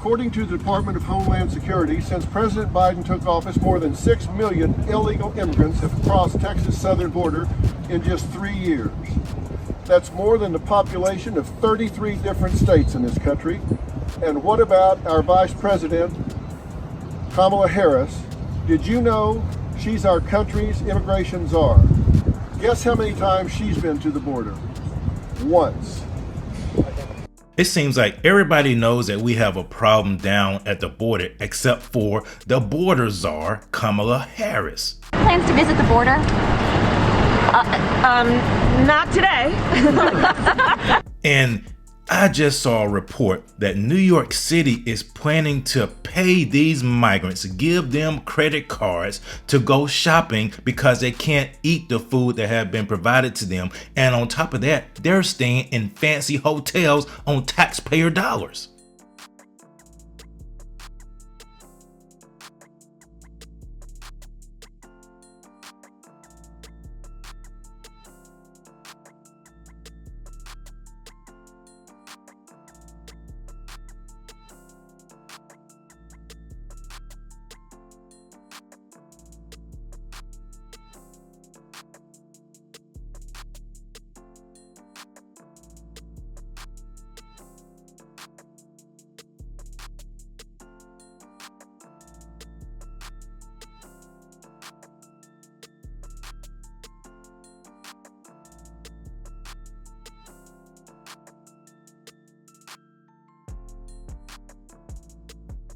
According to the Department of Homeland Security, since President Biden took office, more than 6 million illegal immigrants have crossed Texas' southern border in just 3 years. That's more than the population of 33 different states in this country. And what about our Vice President, Kamala Harris? Did you know she's our country's immigration czar? Guess how many times she's been to the border? Once. It seems like everybody knows that we have a problem down at the border except for the border czar, Kamala Harris. Plans to visit the border? Not today. And I just saw a report that New York City is planning to pay these migrants, give them credit cards to go shopping because they can't eat the food that have been provided to them. And on top of that, they're staying in fancy hotels on taxpayer dollars.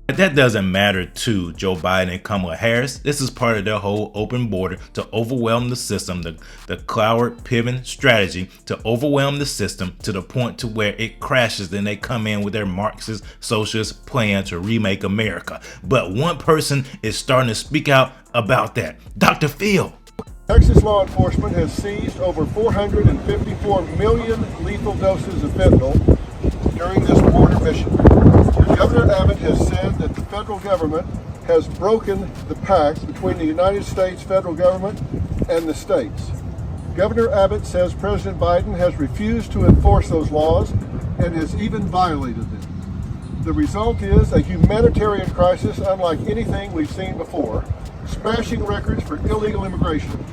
But that doesn't matter to Joe Biden and Kamala Harris. This is part of their whole open border to overwhelm the system, the Cloward Piven strategy to overwhelm the system to the point to where it crashes. Then they come in with their Marxist socialist plan to remake America. But one person is starting to speak out about that. Dr. Phil. Texas law enforcement has seized over 454 million lethal doses of fentanyl during this border mission. Governor Abbott has said that the federal government has broken the pact between the United States federal government and the states. Governor Abbott says President Biden has refused to enforce those laws and has even violated them. The result is a humanitarian crisis unlike anything we've seen before, smashing records for illegal immigration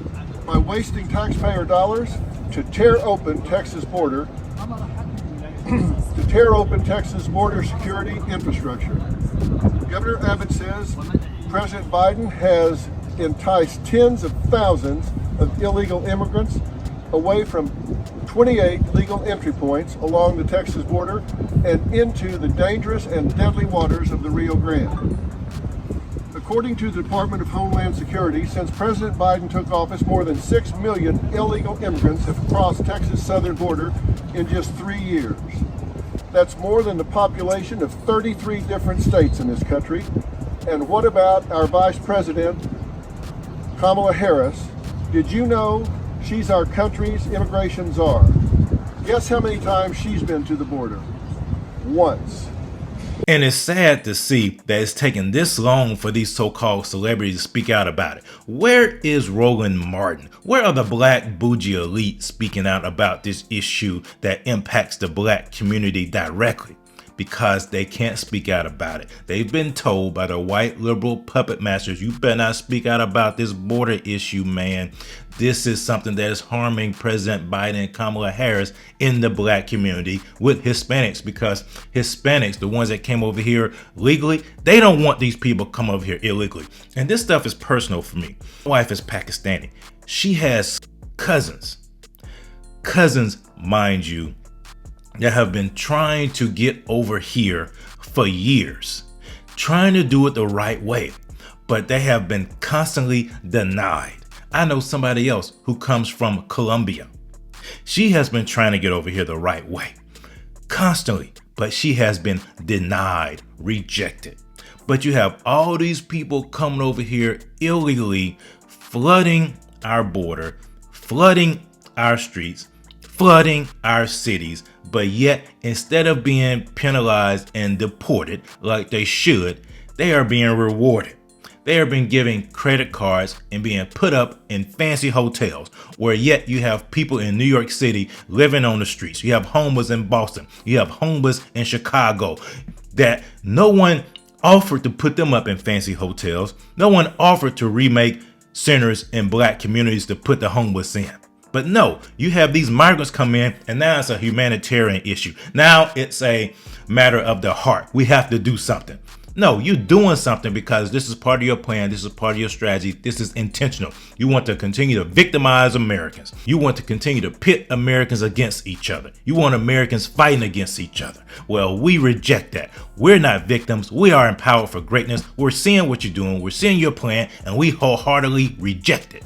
by wasting taxpayer dollars to tear open Texas border security infrastructure. Governor Abbott says President Biden has enticed tens of thousands of illegal immigrants away from 28 legal entry points along the Texas border and into the dangerous and deadly waters of the Rio Grande. According to the Department of Homeland Security, since President Biden took office, more than 6 million illegal immigrants have crossed Texas' southern border in just 3 years. That's more than the population of 33 different states in this country. And what about our Vice President, Kamala Harris? Did you know she's our country's immigration czar? Guess how many times she's been to the border? Once. And it's sad to see that it's taken this long for these so-called celebrities to speak out about it. Where is Roland Martin? Where are the black bougie elite speaking out about this issue that impacts the black community directly? Because they can't speak out about it. They've been told by the white liberal puppet masters, you better not speak out about this border issue, man. This is something that is harming President Biden and Kamala Harris in the black community with Hispanics, because Hispanics, the ones that came over here legally, they don't want these people come over here illegally. And this stuff is personal for me. My wife is Pakistani. She has cousins, mind you, that have been trying to get over here for years, trying to do it the right way, but they have been constantly denied. I know somebody else who comes from Colombia. She has been trying to get over here the right way, constantly, but she has been denied, rejected. But you have all these people coming over here illegally, flooding our border, flooding our streets, flooding our cities, but yet instead of being penalized and deported like they should, they are being rewarded. They have been giving credit cards and being put up in fancy hotels, where yet you have people in New York City living on the streets. You have homeless in Boston. You have homeless in Chicago that no one offered to put them up in fancy hotels. No one offered to remake centers in black communities to put the homeless in. But no, you have these migrants come in, and now it's a humanitarian issue. Now it's a matter of the heart. We have to do something. No, you're doing something because this is part of your plan. This is part of your strategy. This is intentional. You want to continue to victimize Americans. You want to continue to pit Americans against each other. You want Americans fighting against each other. Well, we reject that. We're not victims. We are empowered for greatness. We're seeing what you're doing. We're seeing your plan, and we wholeheartedly reject it.